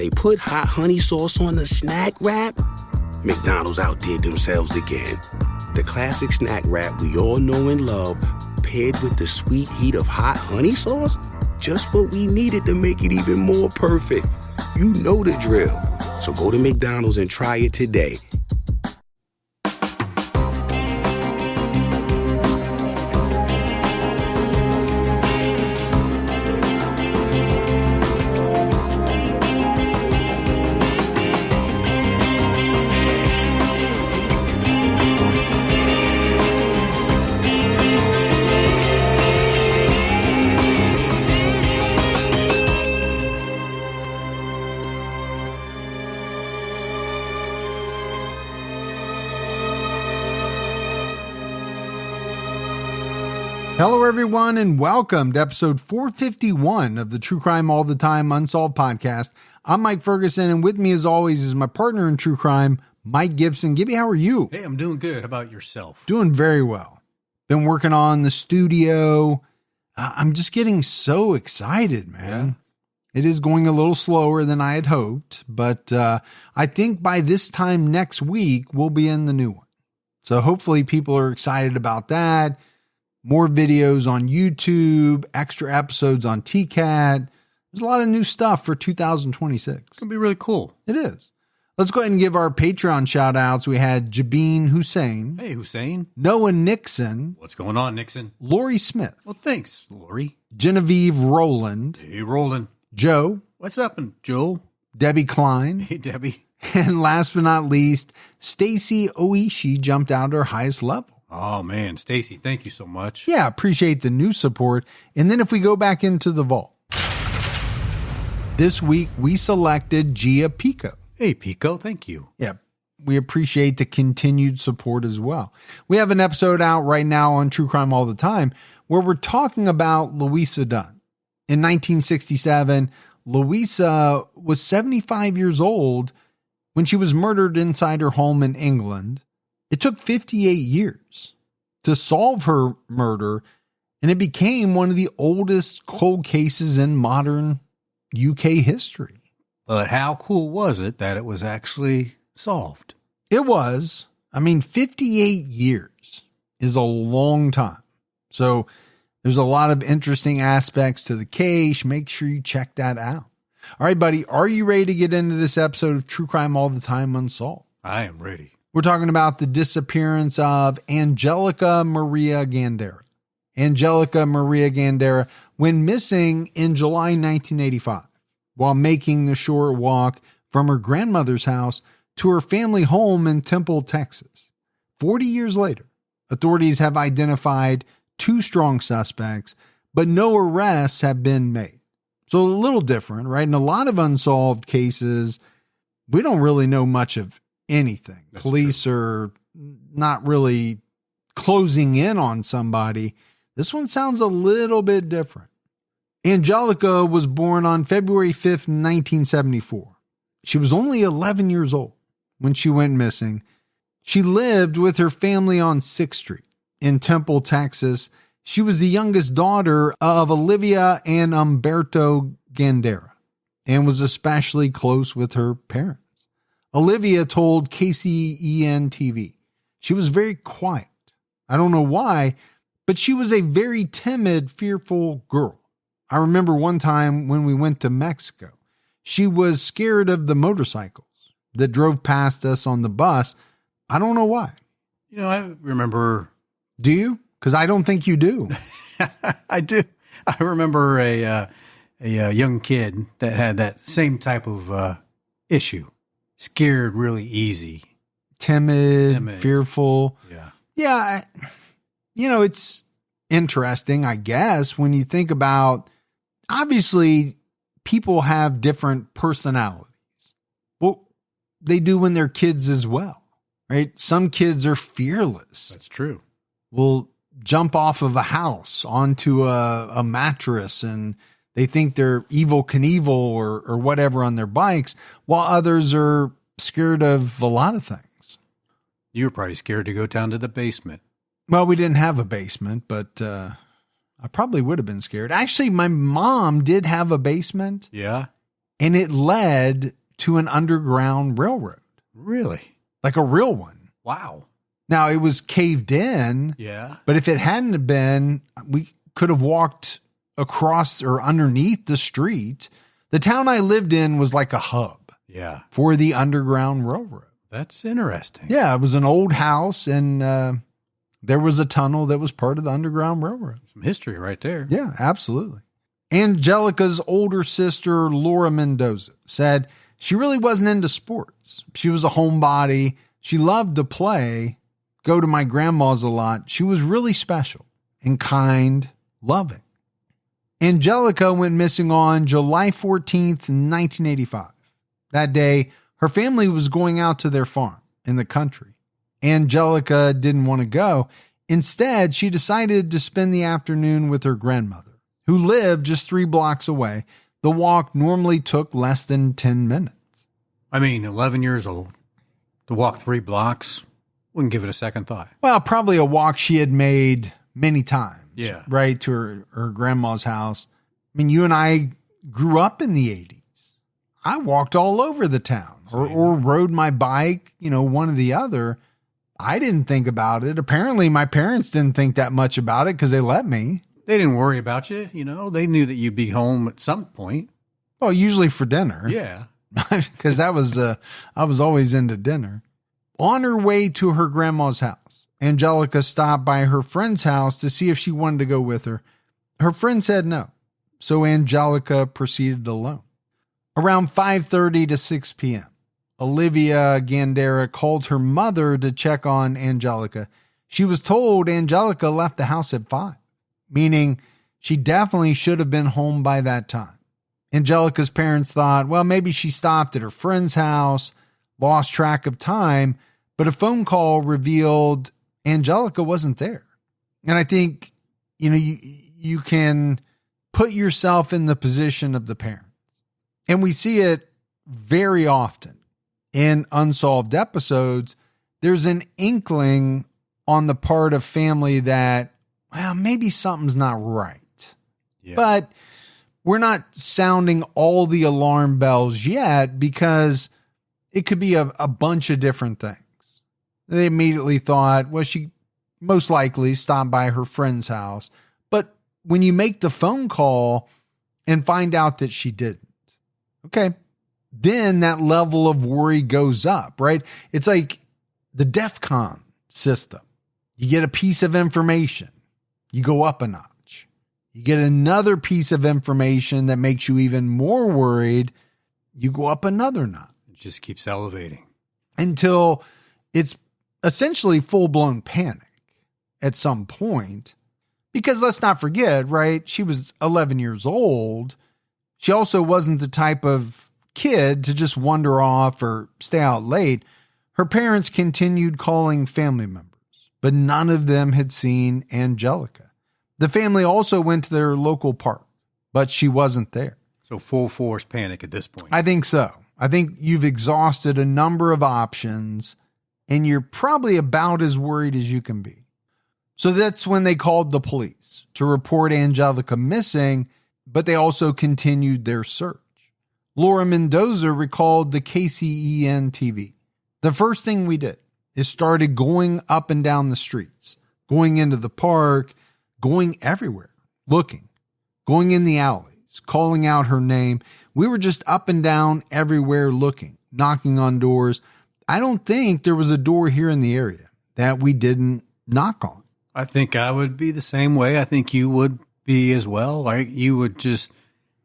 they put hot honey sauce on the snack wrap? McDonald's outdid themselves again. The classic snack wrap we all know and love, paired with the sweet heat of hot honey sauce? Just what we needed to make it even more perfect. You know the drill. So go to McDonald's and try it today. Hello, everyone, and welcome to episode 451 of the True Crime All the Time Unsolved podcast. I'm Mike Ferguson, and with me, as always, is my partner in true crime, Mike Gibson. Gibby, how are you? Hey, I'm doing good. How about yourself? Doing very well. Been working on the studio. I'm just getting so excited, man. Yeah. It is going a little slower than I had hoped, but I think by this time next week, we'll be in the new one. So hopefully people are excited about that. More videos on YouTube, extra episodes on TCAT. There's a lot of new stuff for 2026. It's going to be really cool. It is. Let's go ahead and give our Patreon shout outs. We had Jabeen Hussein. Hey, Hussein. Noah Nixon. What's going on, Nixon? Lori Smith. Well, thanks, Lori. Genevieve Rowland. Hey, Roland. Joe. What's up, Joe? Debbie Klein. Hey, Debbie. And last but not least, Stacy Oishi jumped out to her highest level. Oh, man. Stacy, thank you so much. Yeah, appreciate the new support. And then if we go back into the vault, this week we selected Gia Pico. Hey, Pico, thank you. Yeah, we appreciate the continued support as well. We have an episode out right now on True Crime All the Time where we're talking about Louisa Dunn. In 1967, Louisa was 75 years old when she was murdered inside her home in England. It took 58 years to solve her murder, and it became one of the oldest cold cases in modern UK history. But how cool was it that it was actually solved? It was. 58 years is a long time. So there's a lot of interesting aspects to the case. Make sure you check that out. All right, buddy, are you ready to get into this episode of True Crime All the Time Unsolved? I am ready. We're talking about the disappearance of Angelica Maria Gandara. Angelica Maria Gandara went missing in July 1985 while making the short walk from her grandmother's house to her family home in Temple, Texas. 40 years later, authorities have identified 2 strong suspects, but no arrests have been made. So a little different, right? In a lot of unsolved cases, we don't really know much of anything. That's Police true. are not really closing in on somebody. This one sounds a little bit different. Angelica was born on February 5th, 1974. She was only 11 years old when she went missing. She lived with her family on 6th Street in Temple, Texas. She was the youngest daughter of Olivia and Umberto Gandara and was especially close with her parents. Olivia told KCEN TV she was very quiet. I don't know why, but she was a very timid, fearful girl. I remember one time when we went to Mexico, she was scared of the motorcycles that drove past us on the bus. I don't know why. I remember. Do you? Because I don't think you do. I do. I remember a young kid that had that same type of issue. Scared really easy. Timid, fearful. Yeah. Yeah. It's interesting, I guess, when you think about, obviously, people have different personalities. Well, they do when they're kids as well, right? Some kids are fearless. That's true. Will jump off of a house onto a mattress and they think they're Evel Knievel or whatever on their bikes, while others are scared of a lot of things. You were probably scared to go down to the basement. Well, we didn't have a basement, but I probably would have been scared. Actually, my mom did have a basement. Yeah. and it led to an underground railroad. Really? Like a real one. Wow. Now, it was caved in. Yeah. But if it hadn't have been, we could have walked across or underneath the street. The town I lived in was like a hub. Yeah. For the Underground Railroad. That's interesting. Yeah, it was an old house, and there was a tunnel that was part of the Underground Railroad. Some history right there. Yeah, absolutely. Angelica's older sister, Laura Mendoza, said she really wasn't into sports. She was a homebody. She loved to play, go to my grandma's a lot. She was really special and kind, loving. Angelica went missing on July 14th, 1985. That day, her family was going out to their farm in the country. Angelica didn't want to go. Instead, she decided to spend the afternoon with her grandmother, who lived just 3 blocks away. The walk normally took less than 10 minutes. I mean, 11 years old, to walk 3 blocks, wouldn't give it a second thought. Well, probably a walk she had made many times. Yeah. Right, to her grandma's house. I mean, you and I grew up in the 80s. I walked all over the town or rode my bike, one or the other. I didn't think about it. Apparently, my parents didn't think that much about it because they let me. They didn't worry about you, They knew that you'd be home at some point. Well, usually for dinner. Yeah. Because I was always into dinner. On her way to her grandma's house, Angelica stopped by her friend's house to see if she wanted to go with her. Her friend said no, so Angelica proceeded alone. Around 5:30 to 6 p.m., Olivia Gandara called her mother to check on Angelica. She was told Angelica left the house at 5, meaning she definitely should have been home by that time. Angelica's parents thought, well, maybe she stopped at her friend's house, lost track of time, but a phone call revealed Angelica wasn't there. And I think, you can put yourself in the position of the parents. And we see it very often in unsolved episodes. There's an inkling on the part of family that, well, maybe something's not right. Yeah. But we're not sounding all the alarm bells yet because it could be a bunch of different things. They immediately thought, well, she most likely stopped by her friend's house. But when you make the phone call and find out that she didn't, okay, then that level of worry goes up, right? It's like the DEFCON system. You get a piece of information, you go up a notch. You get another piece of information that makes you even more worried, you go up another notch. It just keeps elevating. Until it's essentially full-blown panic at some point. Because let's not forget, right? She was 11 years old. She also wasn't the type of kid to just wander off or stay out late. Her parents continued calling family members, but none of them had seen Angelica. The family also went to their local park, but she wasn't there. So full force panic at this point. I think so. I think you've exhausted a number of options, and you're probably about as worried as you can be. So that's when they called the police to report Angelica missing, but they also continued their search. Laura Mendoza recalled the KCEN TV. The first thing we did is started going up and down the streets, going into the park, going everywhere, looking, going in the alleys, calling out her name. We were just up and down everywhere looking, knocking on doors. I don't think there was a door here in the area that we didn't knock on. I think I would be the same way. I think you would be as well. Like you would just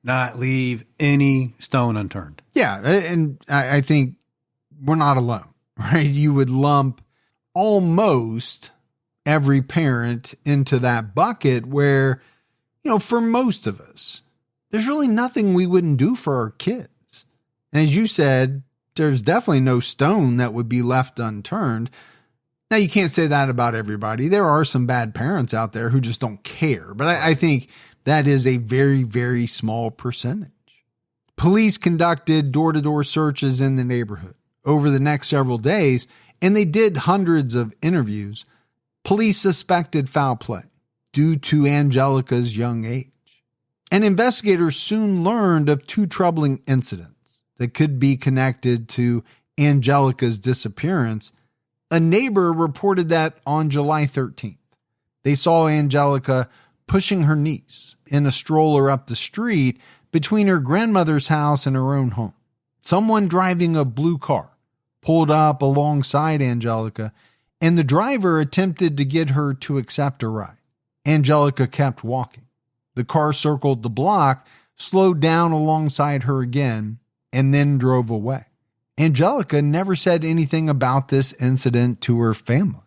not leave any stone unturned. Yeah. And I think we're not alone, right? You would lump almost every parent into that bucket where, for most of us, there's really nothing we wouldn't do for our kids. And as you said, there's definitely no stone that would be left unturned. Now, you can't say that about everybody. There are some bad parents out there who just don't care. But I think that is a very, very small percentage. Police conducted door-to-door searches in the neighborhood over the next several days, and they did hundreds of interviews. Police suspected foul play due to Angelica's young age. And investigators soon learned of two troubling incidents that could be connected to Angelica's disappearance. A neighbor reported that on July 13th, they saw Angelica pushing her niece in a stroller up the street between her grandmother's house and her own home. Someone driving a blue car pulled up alongside Angelica, and the driver attempted to get her to accept a ride. Angelica kept walking. The car circled the block, slowed down alongside her again, and then drove away. Angelica never said anything about this incident to her family.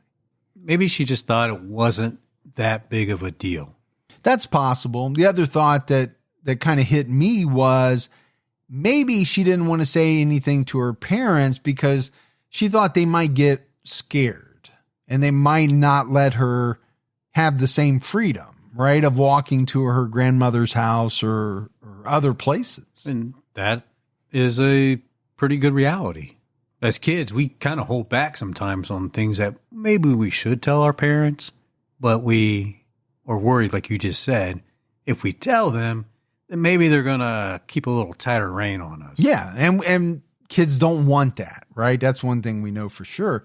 Maybe she just thought it wasn't that big of a deal. That's possible. The other thought that kind of hit me was maybe she didn't want to say anything to her parents because she thought they might get scared and they might not let her have the same freedom, right, of walking to her grandmother's house or other places. And that is a pretty good reality. As kids, we kind of hold back sometimes on things that maybe we should tell our parents, but we are worried, like you just said, if we tell them, then maybe they're going to keep a little tighter rein on us. Yeah, and kids don't want that, right? That's one thing we know for sure.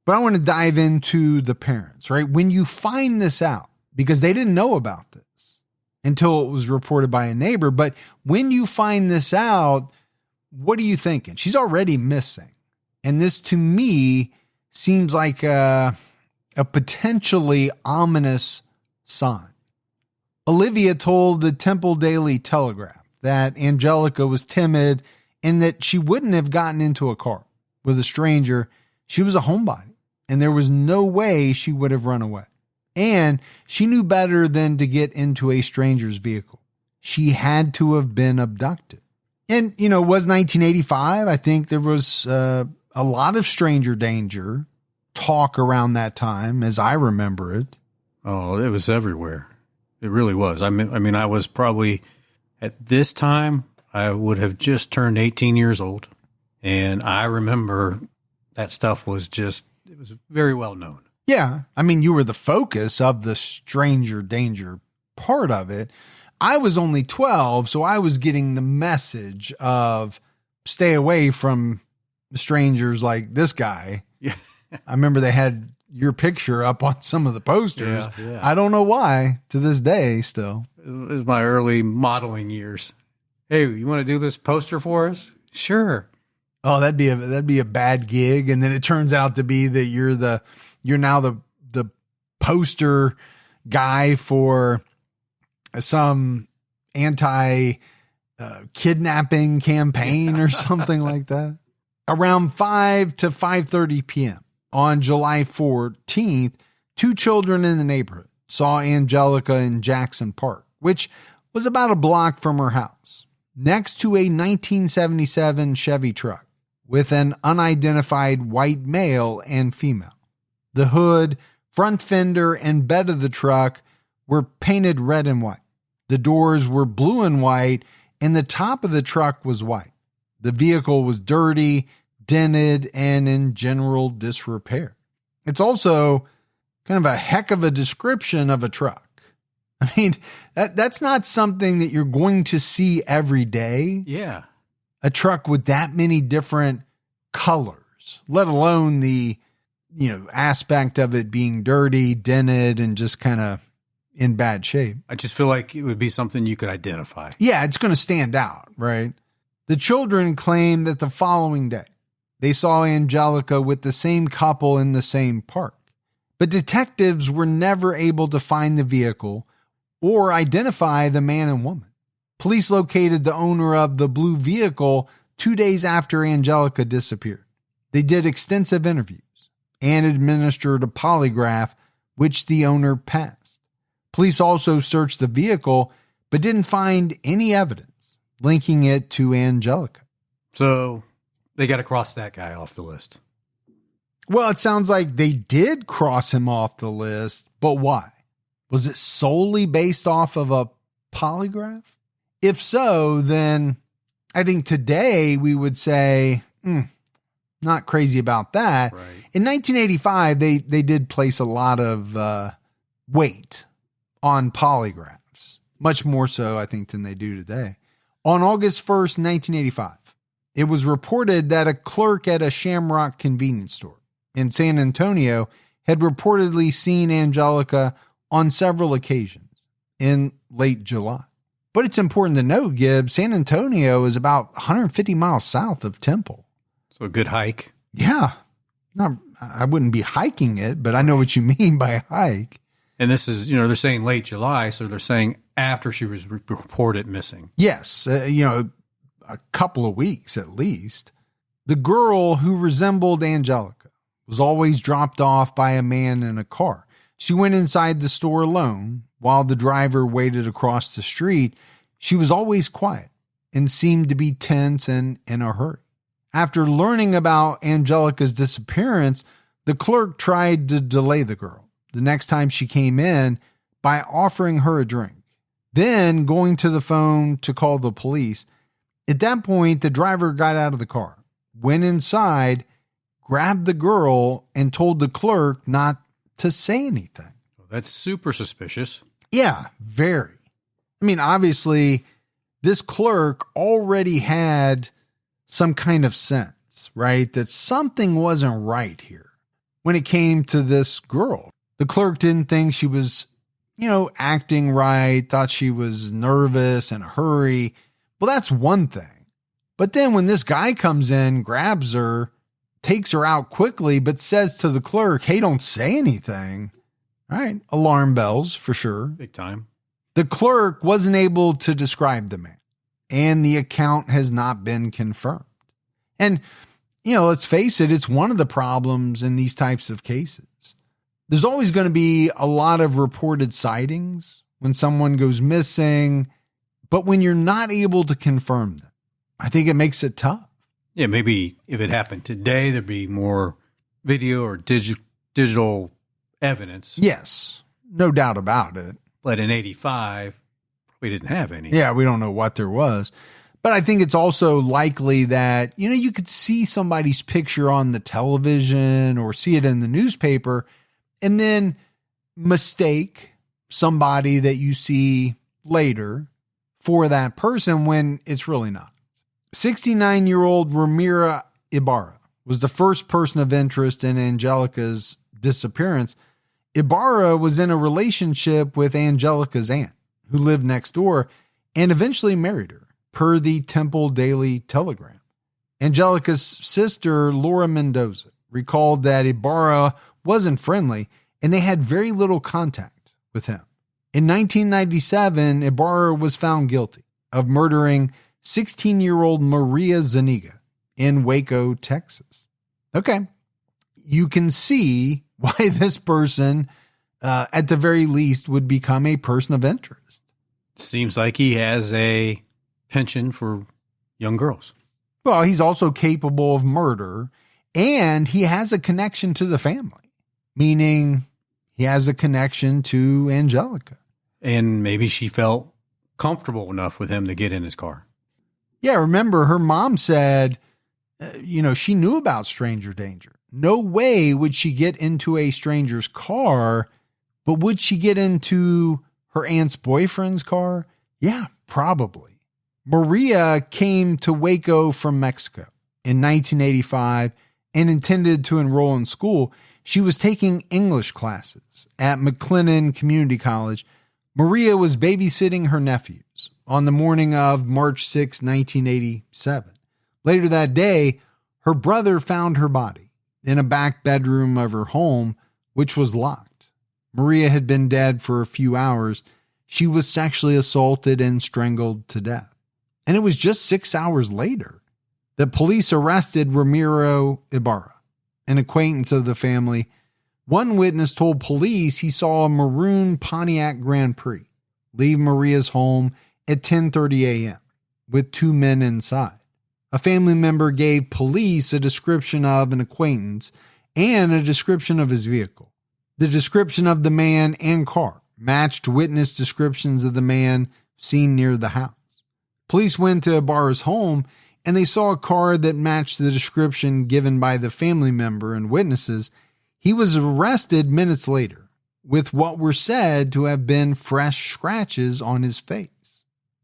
But I want to dive into the parents, right? When you find this out, because they didn't know about this until it was reported by a neighbor, but when you find this out, what are you thinking? She's already missing. And this, to me, seems like a potentially ominous sign. Olivia told the Temple Daily Telegraph that Angelica was timid and that she wouldn't have gotten into a car with a stranger. She was a homebody, and there was no way she would have run away. And she knew better than to get into a stranger's vehicle. She had to have been abducted. And, it was 1985. I think there was a lot of stranger danger talk around that time, as I remember it. Oh, it was everywhere. It really was. I mean, I was probably, at this time, I would have just turned 18 years old. And I remember that stuff was it was very well known. Yeah. I mean, you were the focus of the stranger danger part of it. I was only 12, so I was getting the message of stay away from strangers like this guy. Yeah. I remember they had your picture up on some of the posters. Yeah. I don't know why to this day still. It was my early modeling years. Hey, you want to do this poster for us? Sure. Oh, that'd be a bad gig. And then it turns out to be that you're now the poster guy for some anti kidnapping campaign or something like that. Around 5 to 5:30 p.m. on July 14th, two children in the neighborhood saw Angelica in Jackson Park, which was about a block from her house, next to a 1977 Chevy truck with an unidentified white male and female. The hood, front fender, and bed of the truck were painted red and white. The doors were blue and white, and the top of the truck was white. The vehicle was dirty, dented, and in general disrepair. It's also kind of a heck of a description of a truck. I mean, that's not something that you're going to see every day. Yeah. A truck with that many different colors, let alone the, aspect of it being dirty, dented, and just kind of in bad shape. I just feel like it would be something you could identify. Yeah, it's going to stand out, right? The children claim that the following day, they saw Angelica with the same couple in the same park. But detectives were never able to find the vehicle or identify the man and woman. Police located the owner of the blue vehicle 2 days after Angelica disappeared. They did extensive interviews and administered a polygraph, which the owner passed. Police also searched the vehicle, but didn't find any evidence linking it to Angelica. So they got to cross that guy off the list. Well, it sounds like they did cross him off the list, but why? Was it solely based off of a polygraph? If so, then I think today we would say, not crazy about that. Right. In 1985, they did place a lot of weight on polygraphs. much more so, I think, than they do today. On August 1st, 1985, it was reported that a clerk at a Shamrock convenience store in San Antonio had reportedly seen Angelica on several occasions in late July. But it's important to note, Gibb, San Antonio is about 150 miles south of Temple. So a good hike. Yeah. I wouldn't be hiking it, but I know what you mean by hike. And this is, they're saying late July, so they're saying after she was reported missing. Yes, a couple of weeks at least. The girl who resembled Angelica was always dropped off by a man in a car. She went inside the store alone while the driver waited across the street. She was always quiet and seemed to be tense and in a hurry. After learning about Angelica's disappearance, the clerk tried to delay the girl the next time she came in by offering her a drink, then going to the phone to call the police. At that point, the driver got out of the car, went inside, grabbed the girl, and told the clerk not to say anything. That's super suspicious. Yeah, very. I mean, obviously, this clerk already had some kind of sense, right? That something wasn't right here when it came to this girl. The clerk didn't think she was, acting right, thought she was nervous, in a hurry. Well, that's one thing. But then when this guy comes in, grabs her, takes her out quickly, but says to the clerk, hey, don't say anything. All right, alarm bells for sure. Big time. The clerk wasn't able to describe the man, and the account has not been confirmed. And, let's face it, it's one of the problems in these types of cases. There's always going to be a lot of reported sightings when someone goes missing, but when you're not able to confirm them, I think it makes it tough. Yeah, maybe if it happened today, there'd be more video or digital evidence. Yes, no doubt about it. But in 85, we didn't have any. Yeah, we don't know what there was. But I think it's also likely that, you could see somebody's picture on the television or see it in the newspaper and then mistake somebody that you see later for that person when it's really not. 69-year-old Ramiro Ibarra was the first person of interest in Angelica's disappearance. Ibarra was in a relationship with Angelica's aunt, who lived next door, and eventually married her, per the Temple Daily Telegram. Angelica's sister, Laura Mendoza, recalled that Ibarra wasn't friendly, and they had very little contact with him. In 1997, Ibarra was found guilty of murdering 16-year-old Maria Zuniga in Waco, Texas. Okay, you can see why this person, at the very least, would become a person of interest. Seems like he has a penchant for young girls. Well, he's also capable of murder, and he has a connection to the family, meaning he has a connection to Angelica. And maybe she felt comfortable enough with him to get in his car. Yeah, remember her mom said, she knew about stranger danger. No way would she get into a stranger's car, but would she get into her aunt's boyfriend's car? Yeah, probably. Maria came to Waco from Mexico in 1985 and intended to enroll in school. She was taking English classes at McLennan Community College. Maria was babysitting her nephews on the morning of March 6, 1987. Later that day, her brother found her body in a back bedroom of her home, which was locked. Maria had been dead for a few hours. She was sexually assaulted and strangled to death. And it was just 6 hours later that police arrested Ramiro Ibarra, an acquaintance of the family. One witness told police he saw a maroon Pontiac Grand Prix leave Maria's home at 10:30 a.m. with two men inside. A family member gave police a description of an acquaintance and a description of his vehicle. The description of the man and car matched witness descriptions of the man seen near the house. Police went to Ibarra's home and they saw a car that matched the description given by the family member and witnesses. He was arrested minutes later with what were said to have been fresh scratches on his face.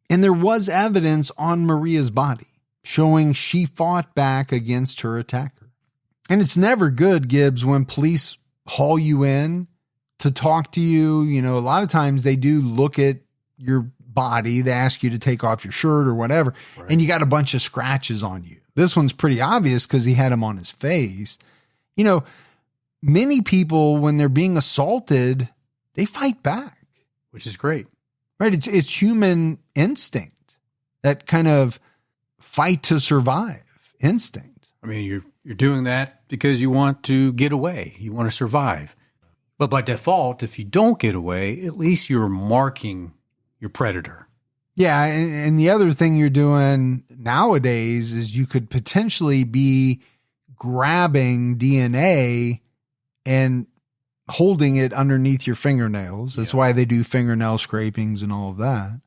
And there was evidence on Maria's body showing she fought back against her attacker. And it's never good, Gibbs, when police haul you in to talk to you. You know, a lot of times they do look at your body. They ask you to take off your shirt or whatever, right, and you got a bunch of scratches on you. This one's pretty obvious because he had them on his face. You know, many people, when they're being assaulted, they fight back. Which is great. Right? It's human instinct, that kind of fight to survive instinct. I mean, you're doing that because you want to get away. You want to survive. But by default, if you don't get away, at least you're marking your predator. Yeah, and the other thing you're doing nowadays is you could potentially be grabbing DNA and holding it underneath your fingernails. That's why they do fingernail scrapings and all of that.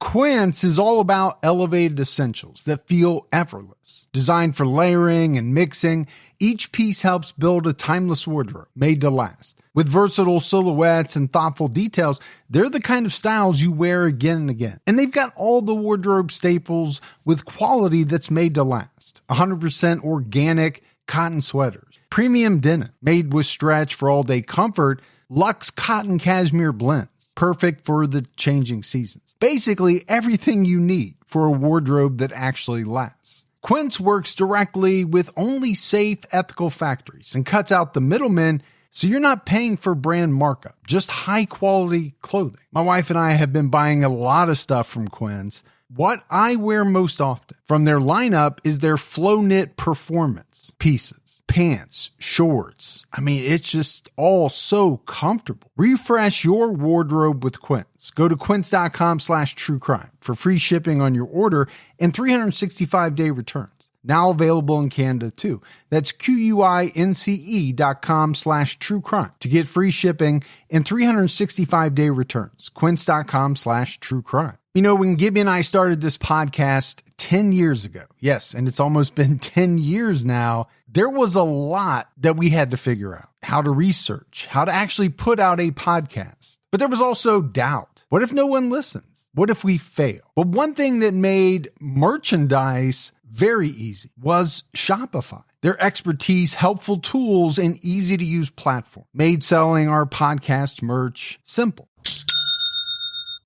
Quince is all about elevated essentials that feel effortless. Designed for layering and mixing, each piece helps build a timeless wardrobe made to last. With versatile silhouettes and thoughtful details, they're the kind of styles you wear again and again. And they've got all the wardrobe staples with quality that's made to last. 100% organic cotton sweaters, premium denim made with stretch for all-day comfort, luxe cotton cashmere blends, perfect for the changing seasons. Basically, everything you need for a wardrobe that actually lasts. Quince works directly with only safe, ethical factories and cuts out the middlemen, so you're not paying for brand markup, just high-quality clothing. My wife and I have been buying a lot of stuff from Quince. What I wear most often from their lineup is their Flow Knit Performance pieces. Pants, shorts. I mean, it's just all so comfortable. Refresh your wardrobe with Quince. Go to quince.com/truecrime for free shipping on your order and 365-day returns. Now available in Canada too. That's QUINCE.com/truecrime to get free shipping and 365-day returns. Quince.com/truecrime. You know, when Gibby and I started this podcast 10 years ago, yes, and it's almost been 10 years now, there was a lot that we had to figure out. How to research, how to actually put out a podcast. But there was also doubt. What if no one listens? What if we fail? But one thing that made merchandise very easy was Shopify. Their expertise, helpful tools, and easy-to-use platform made selling our podcast merch simple.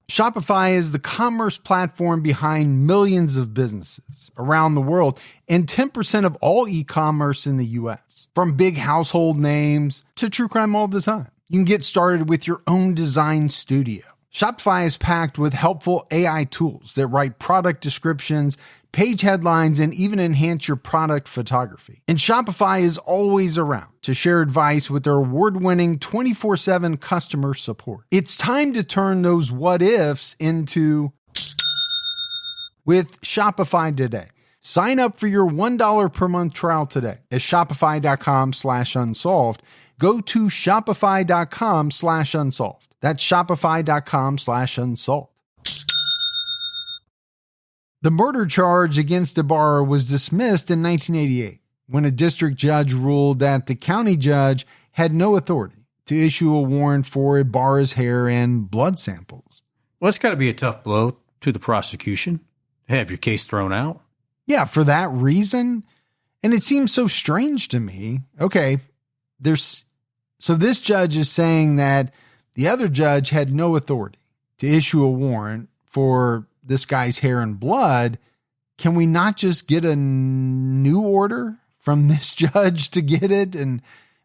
Shopify is the commerce platform behind millions of businesses around the world and 10% of all e-commerce in the U.S. From big household names to true crime all the time. You can get started with your own design studio. Shopify is packed with helpful AI tools that write product descriptions, page headlines, and even enhance your product photography. And Shopify is always around to share advice with their award-winning 24/7 customer support. It's time to turn those what-ifs into with Shopify today. Sign up for your $1 per month trial today at shopify.com/unsolved. Go to shopify.com/unsolved. That's shopify.com/unsolved. The murder charge against Ibarra was dismissed in 1988 when a district judge ruled that the county judge had no authority to issue a warrant for Ibarra's hair and blood samples. Well, it's got to be a tough blow to the prosecution to have your case thrown out. Yeah, for that reason. And it seems so strange to me. Okay, so this judge is saying that the other judge had no authority to issue a warrant for this guy's hair and blood. Can we not just get a new order from this judge to get it?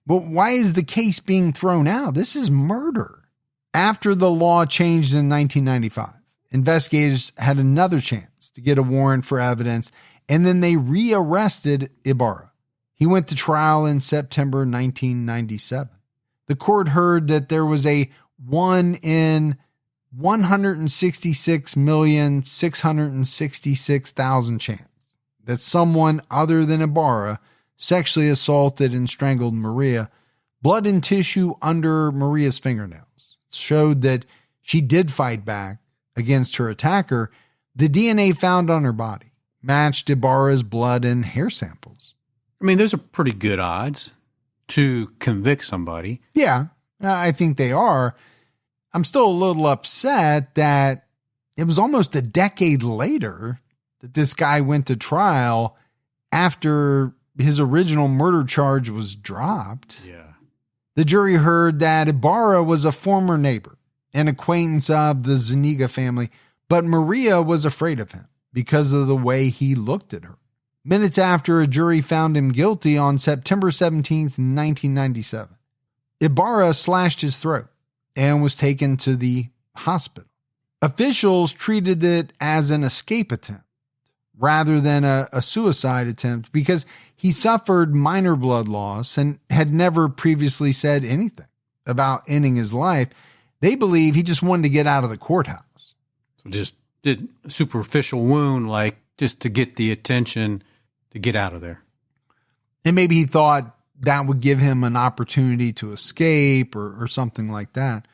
But why is the case being thrown out? This is murder. After the law changed in 1995, investigators had another chance to get a warrant for evidence, and then they rearrested Ibarra. He went to trial in September 1997. The court heard that there was a 1 in 166,666,000 chance that someone other than Ibarra sexually assaulted and strangled Maria. Blood and tissue under Maria's fingernails showed that she did fight back against her attacker. The DNA found on her body matched Ibarra's blood and hair samples. I mean, there's a pretty good odds to convict somebody. Yeah. I think they are. I'm still a little upset that it was almost a decade later that this guy went to trial after his original murder charge was dropped. Yeah. The jury heard that Ibarra was a former neighbor, an acquaintance of the Zuniga family, but Maria was afraid of him because of the way he looked at her. Minutes after, a jury found him guilty on September 17th, 1997. Ibarra slashed his throat and was taken to the hospital. Officials treated it as an escape attempt rather than a suicide attempt because he suffered minor blood loss and had never previously said anything about ending his life. They believe he just wanted to get out of the courthouse. So just did a superficial wound, like just to get the attention to get out of there. And maybe he thought that would give him an opportunity to escape or something like that.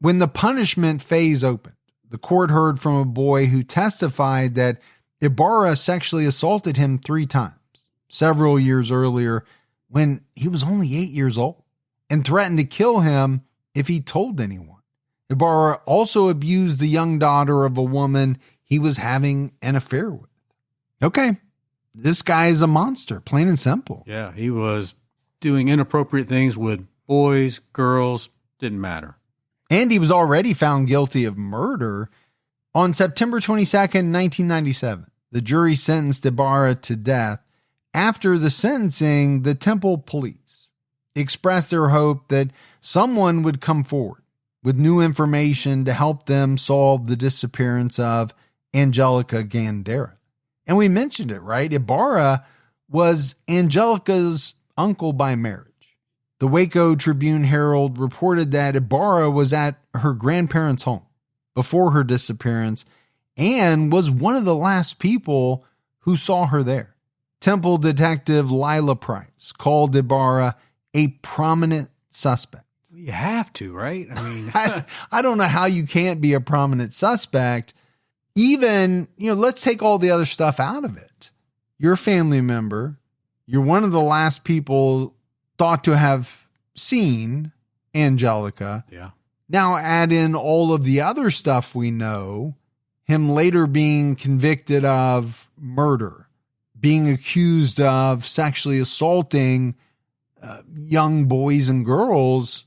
When the punishment phase opened, the court heard from a boy who testified that Ibarra sexually assaulted him 3 times, several years earlier when he was only 8 years old, and threatened to kill him if he told anyone. Ibarra also abused the young daughter of a woman he was having an affair with. Okay, this guy is a monster, plain and simple. Yeah, he was doing inappropriate things with boys, girls, didn't matter. And he was already found guilty of murder. On September 22nd, 1997, the jury sentenced Ibarra to death. After the sentencing, the Temple police expressed their hope that someone would come forward with new information to help them solve the disappearance of Angelica Gandara. And we mentioned it, right? Ibarra was Angelica's uncle by marriage. The Waco Tribune-Herald reported that Ibarra was at her grandparents' home before her disappearance and was one of the last people who saw her there. Temple detective Lila Price called Ibarra a prominent suspect. You have to, right? I mean, I don't know how you can't be a prominent suspect. Even, let's take all the other stuff out of it. You're a family member. You're one of the last people thought to have seen Angelica. Yeah. Now add in all of the other stuff we know, him later being convicted of murder, being accused of sexually assaulting young boys and girls.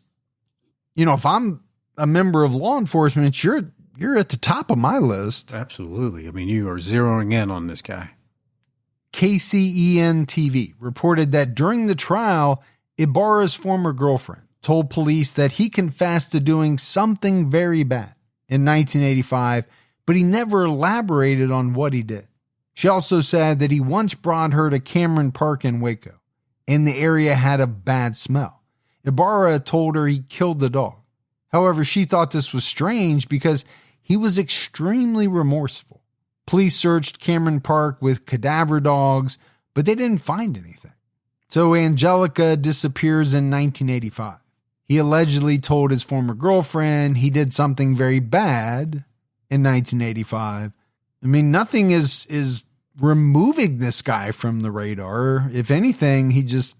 If I'm a member of law enforcement, you're at the top of my list. Absolutely. I mean, you are zeroing in on this guy. KCEN TV reported that during the trial, Ibarra's former girlfriend told police that he confessed to doing something very bad in 1985, but he never elaborated on what he did. She also said that he once brought her to Cameron Park in Waco, and the area had a bad smell. Ibarra told her he killed the dog. However, she thought this was strange because he was extremely remorseful. Police searched Cameron Park with cadaver dogs, but they didn't find anything. So Angelica disappears in 1985. He allegedly told his former girlfriend he did something very bad in 1985. I mean, nothing is removing this guy from the radar. If anything, he just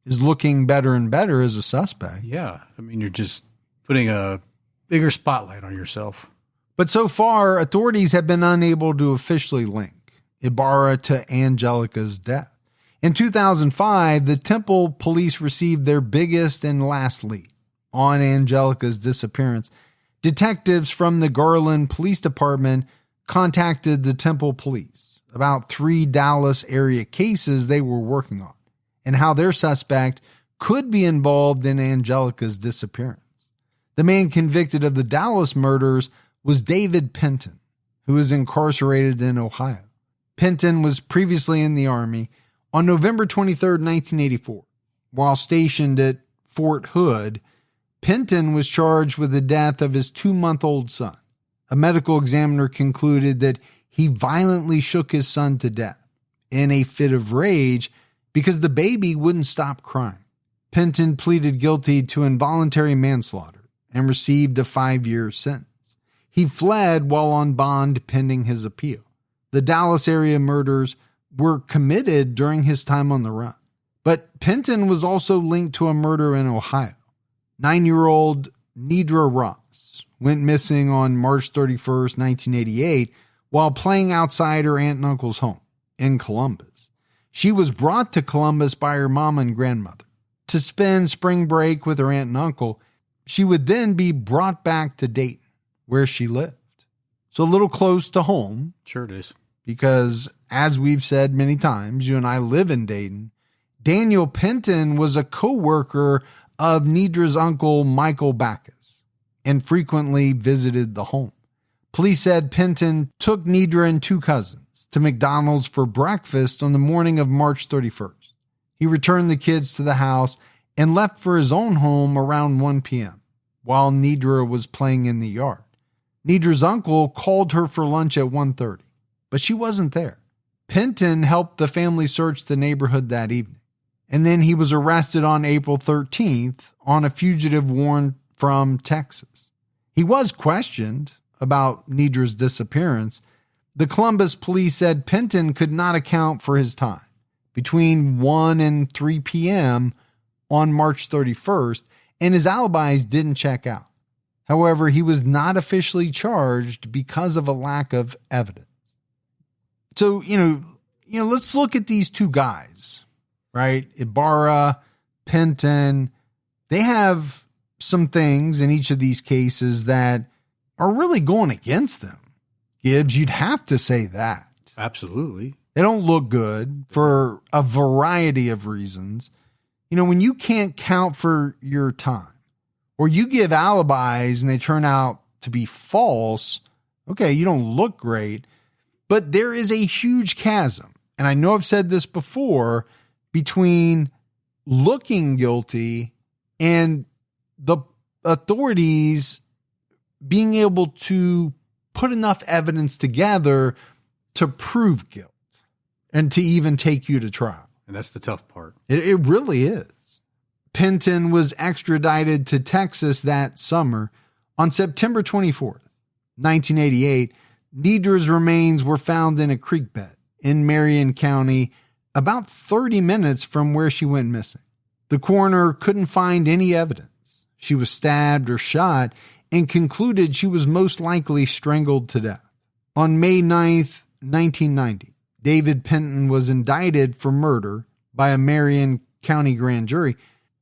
is looking better and better as a suspect. Yeah. I mean, you're just putting a bigger spotlight on yourself. But so far, authorities have been unable to officially link Ibarra to Angelica's death. In 2005, the Temple police received their biggest and last lead on Angelica's disappearance. Detectives from the Garland Police Department contacted the Temple police about 3 Dallas area cases they were working on and how their suspect could be involved in Angelica's disappearance. The man convicted of the Dallas murders was David Penton, who is incarcerated in Ohio. Penton was previously in the Army. On November 23, 1984, while stationed at Fort Hood, Penton was charged with the death of his 2-month-old son. A medical examiner concluded that he violently shook his son to death in a fit of rage because the baby wouldn't stop crying. Penton pleaded guilty to involuntary manslaughter and received a 5-year sentence. He fled while on bond pending his appeal. The Dallas area murders were committed during his time on the run. But Penton was also linked to a murder in Ohio. 9-year-old Nidra Ross went missing on March 31st, 1988, while playing outside her aunt and uncle's home in Columbus. She was brought to Columbus by her mom and grandmother to spend spring break with her aunt and uncle. She would then be brought back to Dayton, where she lived. So a little close to home. Sure it is. Because, as we've said many times, you and I live in Dayton. Daniel Penton was a co-worker of Nidra's uncle, Michael Backus, and frequently visited the home. Police said Penton took Nidra and 2 cousins to McDonald's for breakfast on the morning of March 31st. He returned the kids to the house and left for his own home around 1 p.m. while Nidra was playing in the yard. Nidra's uncle called her for lunch at 1:30, but she wasn't there. Penton helped the family search the neighborhood that evening, and then he was arrested on April 13th on a fugitive warrant from Texas. He was questioned about Nidra's disappearance. The Columbus police said Penton could not account for his time between 1 and 3 p.m. on March 31st, and his alibis didn't check out. However, he was not officially charged because of a lack of evidence. So, let's look at these 2 guys, right? Ibarra, Penton. They have some things in each of these cases that are really going against them. Gibbs, you'd have to say that. Absolutely. They don't look good for a variety of reasons. When you can't count for your time, or you give alibis and they turn out to be false, okay, you don't look great, but there is a huge chasm. And I know I've said this before, between looking guilty and the authorities being able to put enough evidence together to prove guilt and to even take you to trial. And that's the tough part. It really is. Penton was extradited to Texas that summer. On September 24th, 1988, Nidra's remains were found in a creek bed in Marion County, about 30 minutes from where she went missing. The coroner couldn't find any evidence she was stabbed or shot and concluded she was most likely strangled to death. On May 9th, 1990, David Penton was indicted for murder by a Marion County grand jury.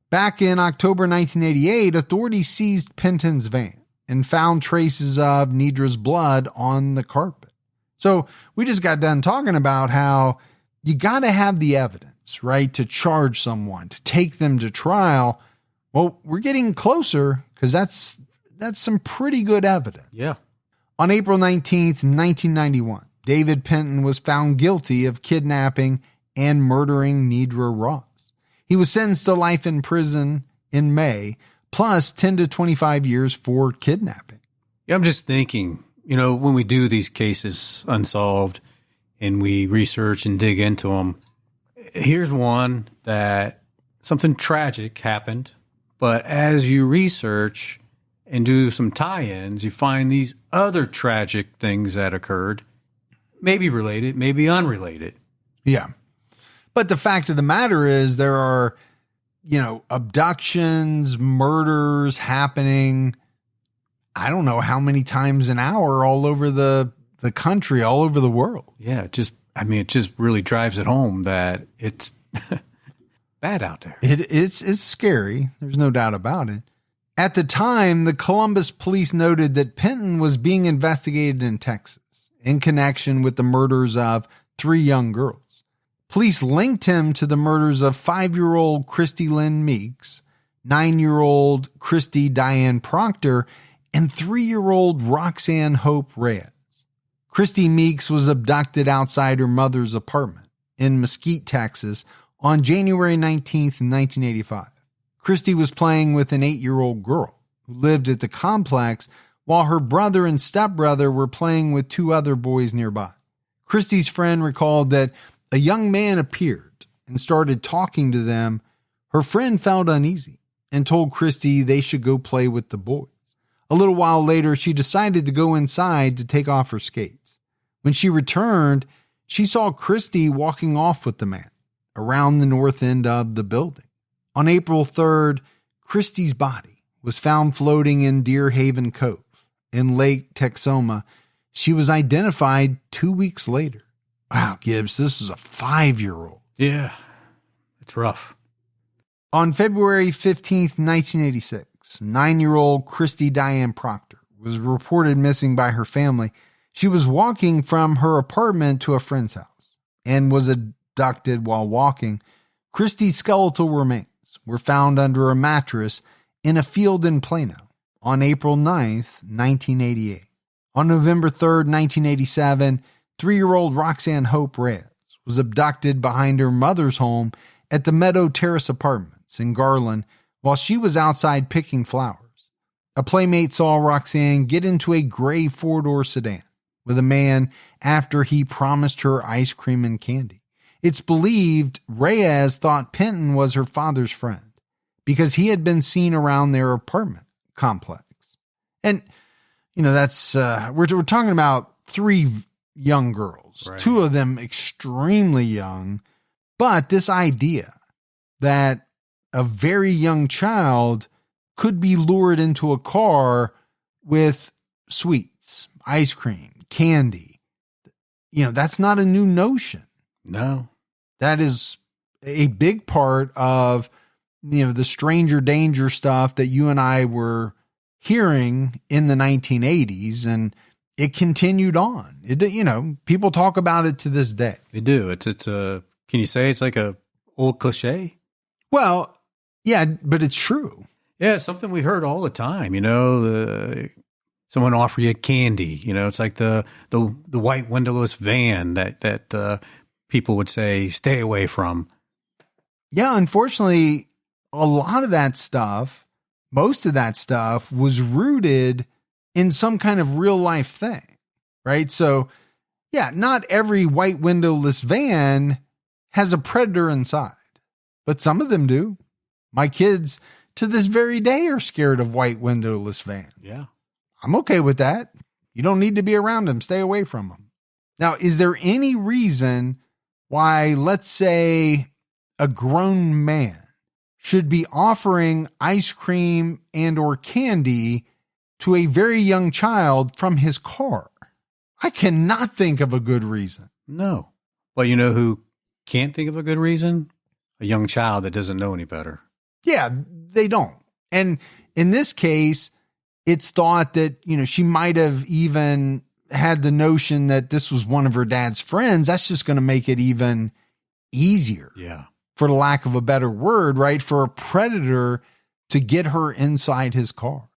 Back in October 1988, authorities seized Penton's van and found traces of Nidra's blood on the carpet. So we just got done talking about how you got to have the evidence, right, to charge someone, to take them to trial. Well, we're getting closer because that's some pretty good evidence. Yeah. On April 19th, 1991, David Penton was found guilty of kidnapping and murdering Nidra Ross. He was sentenced to life in prison in May, plus 10 to 25 years for kidnapping. Yeah, I'm just thinking, when we do these cases unsolved and we research and dig into them, here's one that something tragic happened, but as you research and do some tie-ins, you find these other tragic things that occurred, maybe related, maybe unrelated. Yeah. But the fact of the matter is there are, abductions, murders happening, I don't know how many times an hour all over the country, all over the world. Yeah, it just really drives it home that it's bad out there. It's scary. There's no doubt about it. At the time, the Columbus police noted that Penton was being investigated in Texas in connection with the murders of 3 young girls. Police linked him to the murders of 5-year-old Christy Lynn Meeks, 9-year-old Christy Diane Proctor, and 3-year-old Roxanne Hope Reyes. Christy Meeks was abducted outside her mother's apartment in Mesquite, Texas on January 19th, 1985. Christy was playing with an 8-year-old girl who lived at the complex while her brother and stepbrother were playing with 2 other boys nearby. Christy's friend recalled that a young man appeared and started talking to them. Her friend felt uneasy and told Christy they should go play with the boys. A little while later, she decided to go inside to take off her skates. When she returned, she saw Christy walking off with the man around the north end of the building. On April 3rd, Christy's body was found floating in Deer Haven Cove in Lake Texoma. She was identified 2 weeks later. Wow, Gibbs, this is a 5-year-old. Yeah, it's rough. On February 15th, 1986, 9-year-old Christy Diane Proctor was reported missing by her family. She was walking from her apartment to a friend's house and was abducted while walking. Christy's skeletal remains were found under a mattress in a field in Plano on April 9th, 1988. On November 3rd, 1987, 3-year-old Roxanne Hope Reyes was abducted behind her mother's home at the Meadow Terrace Apartments in Garland while she was outside picking flowers. A playmate saw Roxanne get into a gray 4-door sedan with a man after he promised her ice cream and candy. It's believed Reyes thought Penton was her father's friend because he had been seen around their apartment complex. And, that's, we're talking about 3 young girls, right. 2 of them extremely young, but this idea that a very young child could be lured into a car with sweets, ice cream, candy, that's not a new notion. No. That is a big part of, the stranger danger stuff that you and I were hearing in the 1980s, and it continued on. People talk about it to this day. They do. It's can you say it's like a old cliche? Well, yeah, but it's true. Yeah, it's something we heard all the time. Someone offer you candy. It's like the white windowless van that people would say stay away from. Yeah, unfortunately, a lot of that stuff, most of that stuff was rooted in some kind of real life thing, right? So, yeah, not every white windowless van has a predator inside, but some of them do. My kids to this very day are scared of white windowless vans. Yeah. I'm okay with that. You don't need to be around them. Stay away from them. Now, is there any reason why, let's say, a grown man should be offering ice cream and or candy to a very young child from his car? I cannot think of a good reason. No. Well, you know who can't think of a good reason? A young child that doesn't know any better. Yeah, they don't. And in this case, it's thought that, she might have even had the notion that this was one of her dad's friends. That's just going to make it even easier. Yeah. For the lack of a better word, right? For a predator to get her inside his car.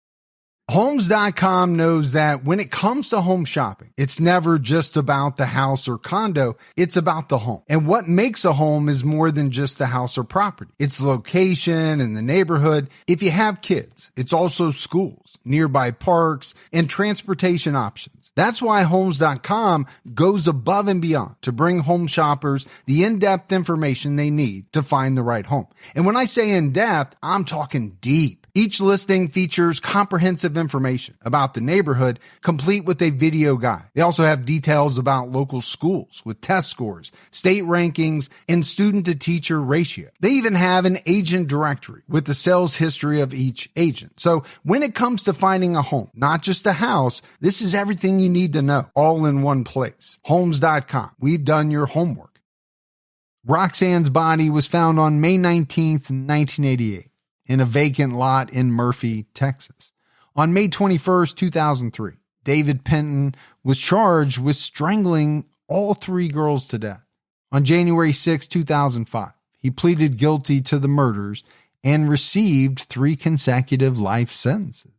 Homes.com knows that when it comes to home shopping, it's never just about the house or condo. It's about the home. And what makes a home is more than just the house or property. It's the location and the neighborhood. If you have kids, it's also schools, nearby parks, and transportation options. That's why Homes.com goes above and beyond to bring home shoppers the in-depth information they need to find the right home. And when I say in-depth, I'm talking deep. Each listing features comprehensive information about the neighborhood, complete with a video guide. They also have details about local schools with test scores, state rankings, and student-to-teacher ratio. They even have an agent directory with the sales history of each agent. So when it comes to finding a home, not just a house, this is everything you need to know, all in one place. Homes.com. We've done your homework. Roxanne's body was found on May 19th, 1988. In a vacant lot in Murphy, Texas. On May 21st, 2003, David Penton was charged with strangling all 3 girls to death. On January 6, 2005, he pleaded guilty to the murders and received 3 consecutive life sentences.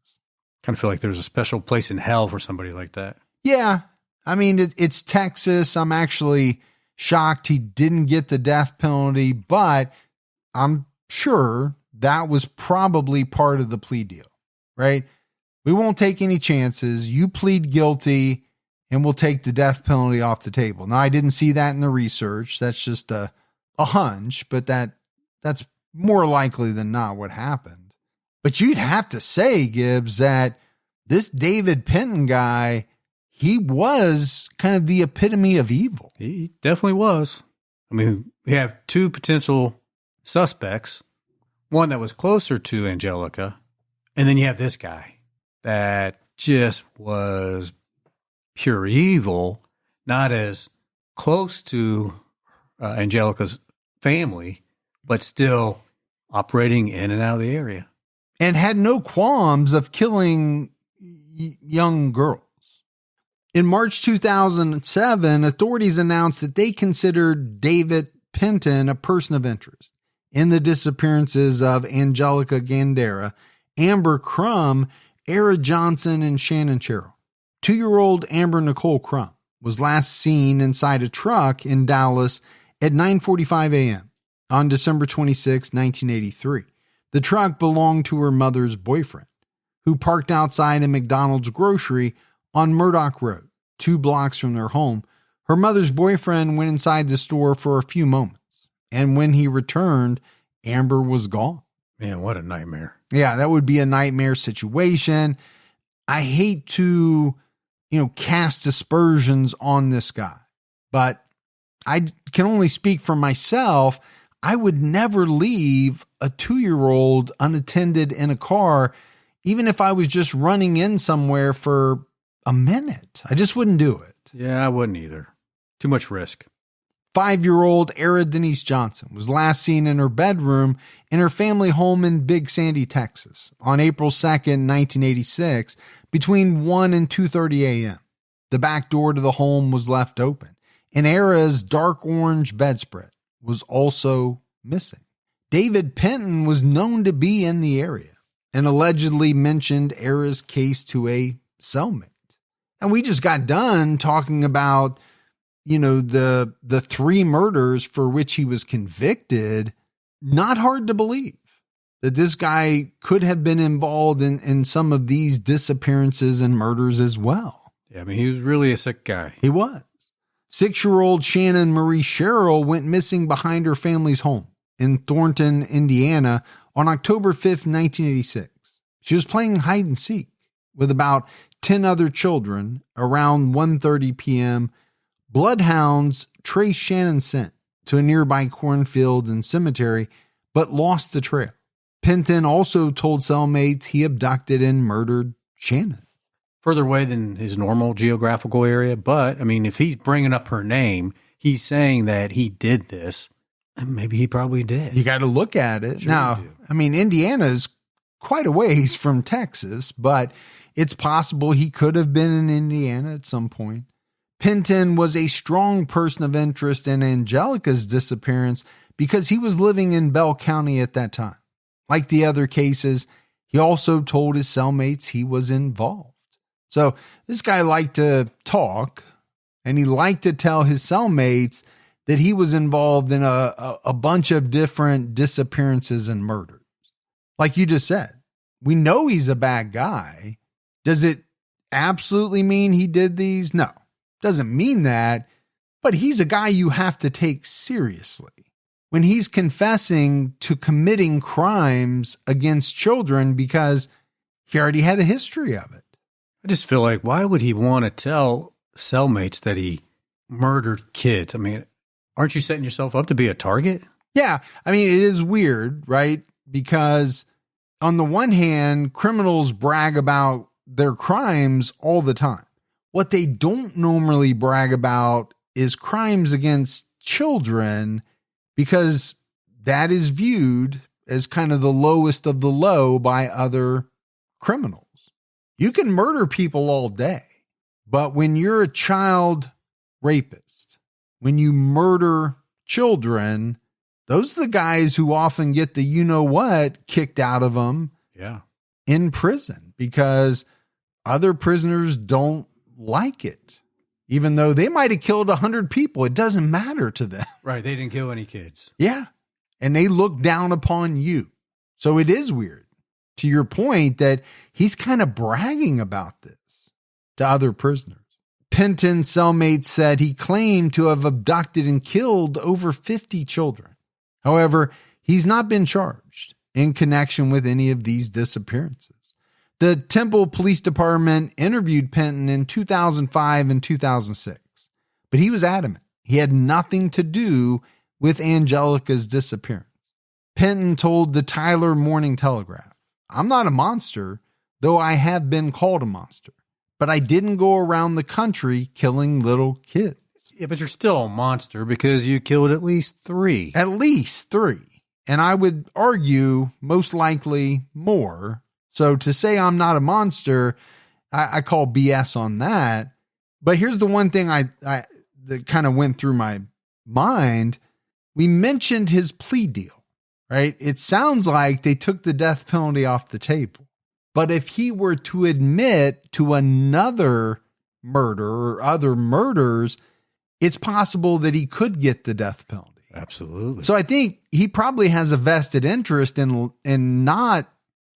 Kind of feel like there's a special place in hell for somebody like that. Yeah. I mean, it's Texas. I'm actually shocked he didn't get the death penalty, but I'm sure that was probably part of the plea deal, right? We won't take any chances. You plead guilty and we'll take the death penalty off the table. Now, I didn't see that in the research. That's just a hunch, but that's more likely than not what happened. But you'd have to say, Gibbs, that this David Penton guy, he was kind of the epitome of evil. He definitely was. I mean, we have 2 potential suspects. One that was closer to Angelica, And then you have this guy that just was pure evil, not as close to Angelica's family, but still operating in and out of the area. And had no qualms of killing young girls. In March 2007, authorities announced that they considered David Penton a person of interest in the disappearances of Angelica Gandara, Amber Crum, Era Johnson, and Shannon Sherrill. 2-year-old Amber Nicole Crum was last seen inside a truck in Dallas at 9:45 a.m. on December 26, 1983. The truck belonged to her mother's boyfriend, who parked outside a McDonald's grocery on Murdoch Road, 2 blocks from their home. Her mother's boyfriend went inside the store for a few moments, and when he returned, Amber was gone. Man, what a nightmare. Yeah, that would be a nightmare situation. I hate to, cast aspersions on this guy, but I can only speak for myself. I would never leave a 2-year-old unattended in a car, even if I was just running in somewhere for a minute. I just wouldn't do it. Yeah, I wouldn't either. Too much risk. 5-year-old Era Denise Johnson was last seen in her bedroom in her family home in Big Sandy, Texas, on April 2nd, 1986, between 1 and 2:30 a.m. The back door to the home was left open, and Era's dark orange bedspread was also missing. David Penton was known to be in the area and allegedly mentioned Era's case to a cellmate. And we just got done talking about the 3 murders for which he was convicted. Not hard to believe that this guy could have been involved in some of these disappearances and murders as well. Yeah, I mean, he was really a sick guy. He was. 6-year-old Shannon Marie Sherrill went missing behind her family's home in Thornton, Indiana on October 5th, 1986. She was playing hide and seek with about 10 other children around 1:30 p.m. Bloodhounds traced Shannon's scent to a nearby cornfield and cemetery, but lost the trail. Penton also told cellmates he abducted and murdered Shannon. Further away than his normal geographical area, but, I mean, if he's bringing up her name, he's saying that he did this, and maybe he probably did. You got to look at it. Sure now, I mean, Indiana is quite a ways from Texas, but it's possible he could have been in Indiana at some point. Penton was a strong person of interest in Angelica's disappearance because he was living in Bell County at that time. Like the other cases, he also told his cellmates he was involved. So this guy liked to talk, and he liked to tell his cellmates that he was involved in a bunch of different disappearances and murders. Like you just said, we know he's a bad guy. Does it absolutely mean he did these? No. Doesn't mean that, but he's a guy you have to take seriously. When he's confessing to committing crimes against children because he already had a history of it. I just feel like, why would he want to tell cellmates that he murdered kids? I mean, aren't you setting yourself up to be a target? Yeah. I mean, it is weird, right? Because on the one hand, criminals brag about their crimes all the time. What they don't normally brag about is crimes against children, because that is viewed as kind of the lowest of the low by other criminals. You can murder people all day, but when you're a child rapist, when you murder children, those are the guys who often get the you-know-what kicked out of them in prison, because other prisoners don't like it. Even though they might have killed 100 people, it doesn't matter to them. Right. They didn't kill any kids. Yeah. And they look down upon you. So it is weird, to your point, that he's kind of bragging about this to other prisoners. Penton's cellmate said he claimed to have abducted and killed over 50 children. However, he's not been charged in connection with any of these disappearances. The Temple Police Department interviewed Penton in 2005 and 2006, but he was adamant he had nothing to do with Angelica's disappearance. Penton told the Tyler Morning Telegraph, I'm not a monster, though I have been called a monster. But I didn't go around the country killing little kids. Yeah, but you're still a monster because you killed at least 3. At least 3. And I would argue most likely more. So to say I'm not a monster, I call BS on that. But here's the one thing that kind of went through my mind. We mentioned his plea deal, right? It sounds like they took the death penalty off the table. But if he were to admit to another murder or other murders, it's possible that he could get the death penalty. Absolutely. So I think he probably has a vested interest in not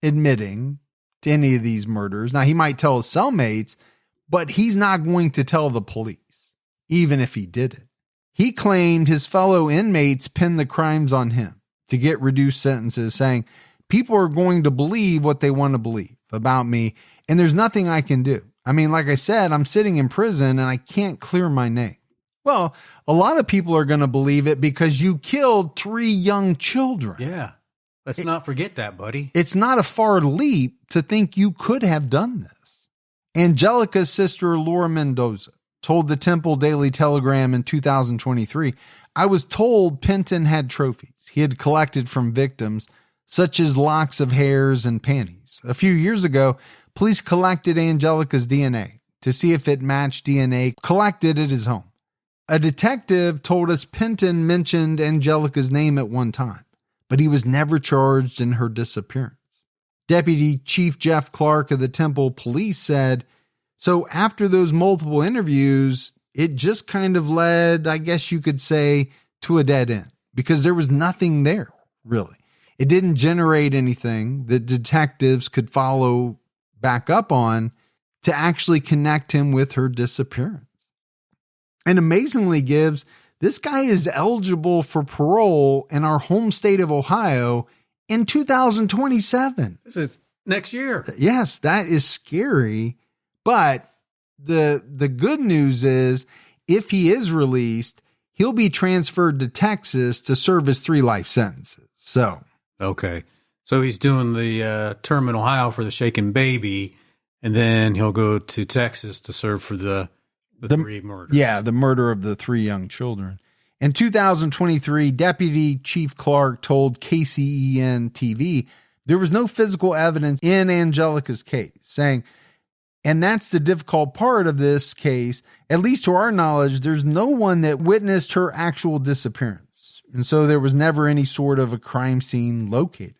admitting to any of these murders. Now, he might tell his cellmates, but he's not going to tell the police, even if he did it. He claimed his fellow inmates pinned the crimes on him to get reduced sentences, saying, people are going to believe what they want to believe about me, and there's nothing I can do. I mean, like I said, I'm sitting in prison and I can't clear my name. Well, a lot of people are going to believe it because you killed 3 young children. Yeah. Let's not forget that, buddy. It's not a far leap to think you could have done this. Angelica's sister, Laura Mendoza, told the Temple Daily Telegram in 2023, I was told Penton had trophies he had collected from victims, such as locks of hairs and panties. A few years ago, police collected Angelica's DNA to see if it matched DNA collected at his home. A detective told us Penton mentioned Angelica's name at one time, but he was never charged in her disappearance. Deputy Chief Jeff Clark of the Temple Police said, so after those multiple interviews, it just kind of led, I guess you could say, to a dead end because there was nothing there, really. It didn't generate anything that detectives could follow back up on to actually connect him with her disappearance. And amazingly, Gibbs, this guy is eligible for parole in our home state of Ohio in 2027. This is next year. Yes, that is scary. But the good news is if he is released, he'll be transferred to Texas to serve his 3 life sentences. So, okay. So he's doing the term in Ohio for the shaken baby, and then he'll go to Texas to serve for the 3 murders. Yeah, the murder of the 3 young children. In 2023, Deputy Chief Clark told KCEN TV there was no physical evidence in Angelica's case, saying, and that's the difficult part of this case, at least to our knowledge, there's no one that witnessed her actual disappearance. And so there was never any sort of a crime scene located.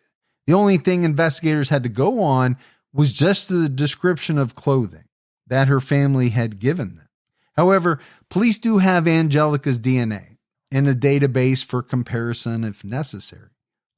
The only thing investigators had to go on was just the description of clothing that her family had given them. However, police do have Angelica's DNA in a database for comparison if necessary.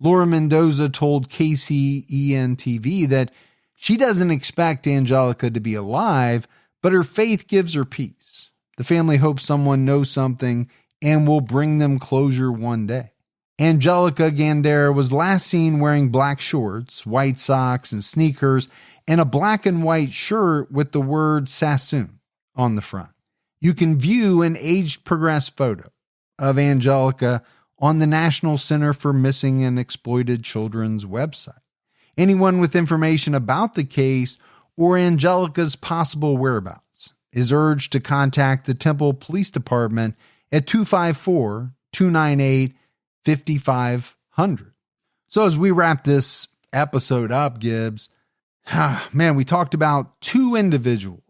Laura Mendoza told KCEN TV that she doesn't expect Angelica to be alive, but her faith gives her peace. The family hopes someone knows something and will bring them closure one day. Angelica Gandara was last seen wearing black shorts, white socks and sneakers, and a black and white shirt with the word Sassoon on the front. You can view an age-progressed photo of Angelica on the National Center for Missing and Exploited Children's website. Anyone with information about the case or Angelica's possible whereabouts is urged to contact the Temple Police Department at 254-298-5500. So as we wrap this episode up, Gibbs, man, we talked about 2 individuals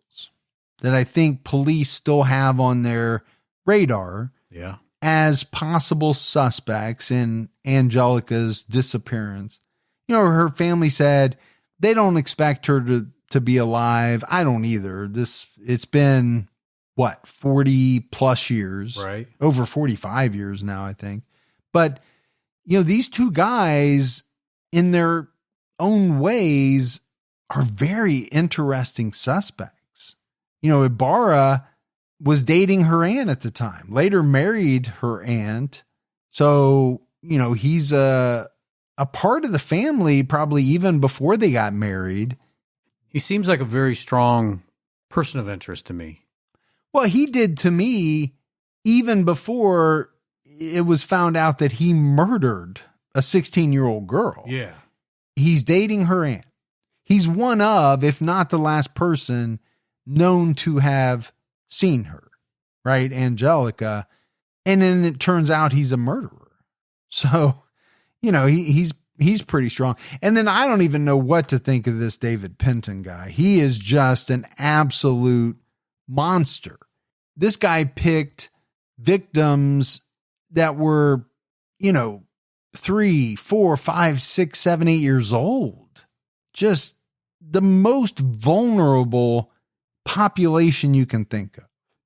that I think police still have on their radar as possible suspects in Angelica's disappearance. You know, her family said they don't expect her to be alive. I don't either. It's been, 40 plus years, right? Over 45 years now, I think. But, you know, these 2 guys in their own ways are very interesting suspects. You know, Ibarra was dating her aunt at the time, later married her aunt. So, you know, he's a part of the family probably even before they got married. He seems like a very strong person of interest to me. Well, he did to me even before it was found out that he murdered a 16-year-old girl. Yeah. He's dating her aunt. he's one of, if not the last person known to have seen her, right? Angelica. And then it turns out he's a murderer. So, he's pretty strong. And then I don't even know what to think of this David Penton guy. He is just an absolute monster. This guy picked victims that were, 3, 4, 5, 6, 7, 8 years old. Just the most vulnerable population you can think of.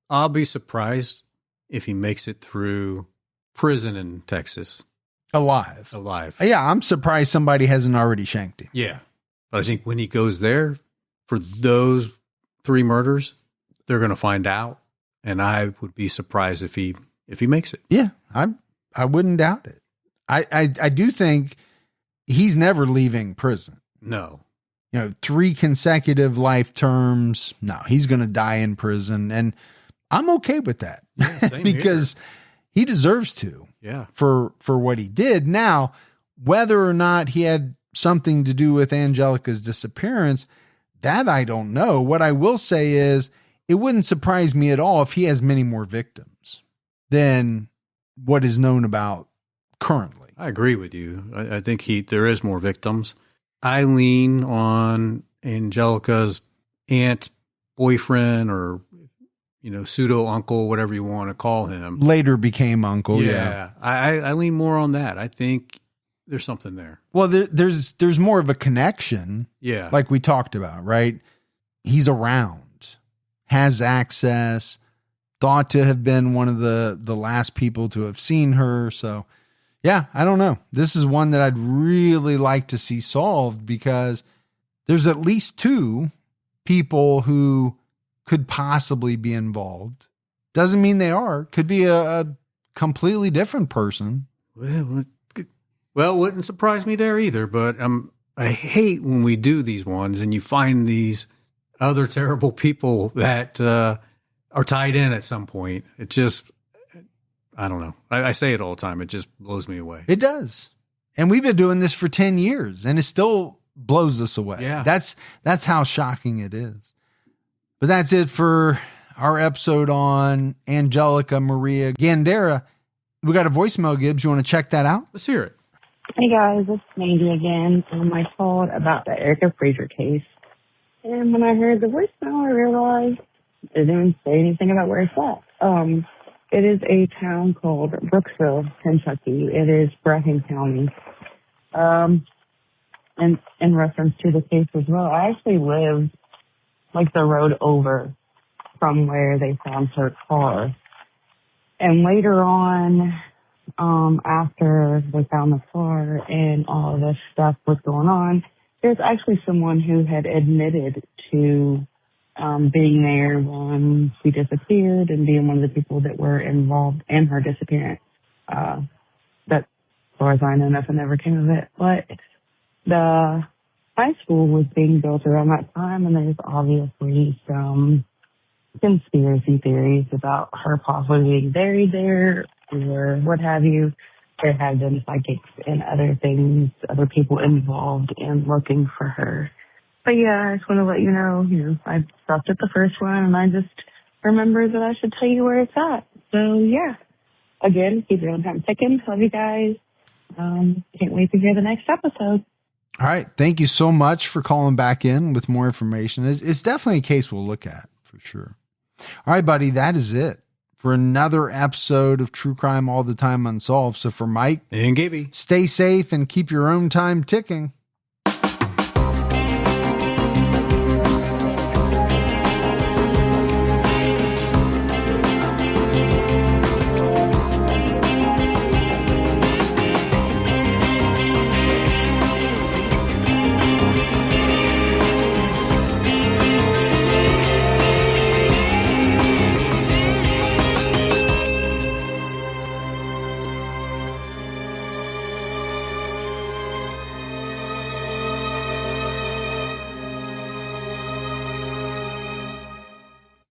I'll be surprised if he makes it through prison in Texas. Alive. Yeah, I'm surprised somebody hasn't already shanked him. Yeah. But I think when he goes there for those 3 murders, they're going to find out. And I would be surprised if he makes it. Yeah, I wouldn't doubt it. I do think he's never leaving prison. No. 3 consecutive life terms. No, he's going to die in prison. And I'm okay with that. Yeah, because he deserves to. Yeah. For what he did. Now, whether or not he had something to do with Angelica's disappearance, that I don't know. What I will say is it wouldn't surprise me at all if he has many more victims than what is known about currently. I agree with you. I think there is more victims. I lean on Angelica's aunt, boyfriend, or pseudo uncle, whatever you want to call him. Later became uncle. Yeah. I lean more on that. I think there's something there. Well, there's more of a connection. Yeah. Like we talked about, right? He's around, has access, thought to have been one of the last people to have seen her. So yeah, I don't know. This is one that I'd really like to see solved because there's at least 2 people who could possibly be involved. Doesn't mean they are. Could be a completely different person. Well, it wouldn't surprise me there either, but I hate when we do these ones and you find these other terrible people that are tied in at some point. It just, I don't know. I say it all the time. It just blows me away. It does. And we've been doing this for 10 years and it still blows us away. Yeah. That's how shocking it is. But that's it for our episode on Angelica Maria Gandara. We got a voicemail, Gibbs. You want to check that out? Let's hear it. Hey guys, it's Mandy again. I called about the Erica Fraser case. And when I heard the voicemail, I realized it didn't say anything about where it's at. It is a town called Brooksville, Kentucky. It is Breathitt County. And in reference to the case as well, I actually lived the road over from where they found her car. And later on, after they found the car and all this stuff was going on, there's actually someone who had admitted to being there when she disappeared and being one of the people that were involved in her disappearance. That, as far as I know, nothing ever came of it. But the high school was being built around that time, and there's obviously some conspiracy theories about her possibly being buried there or what have you. There have been psychics and other things, other people involved in looking for her. But yeah, I just want to let you know, I stopped at the first one, and I just remembered that I should tell you where it's at. So yeah, again, keep your own time ticking. Love you guys. Can't wait to hear the next episode. All right. Thank you so much for calling back in with more information. It's definitely a case we'll look at for sure. All right, buddy. That is it for another episode of True Crime All the Time Unsolved. So for Mike and Gibby, stay safe and keep your own time ticking.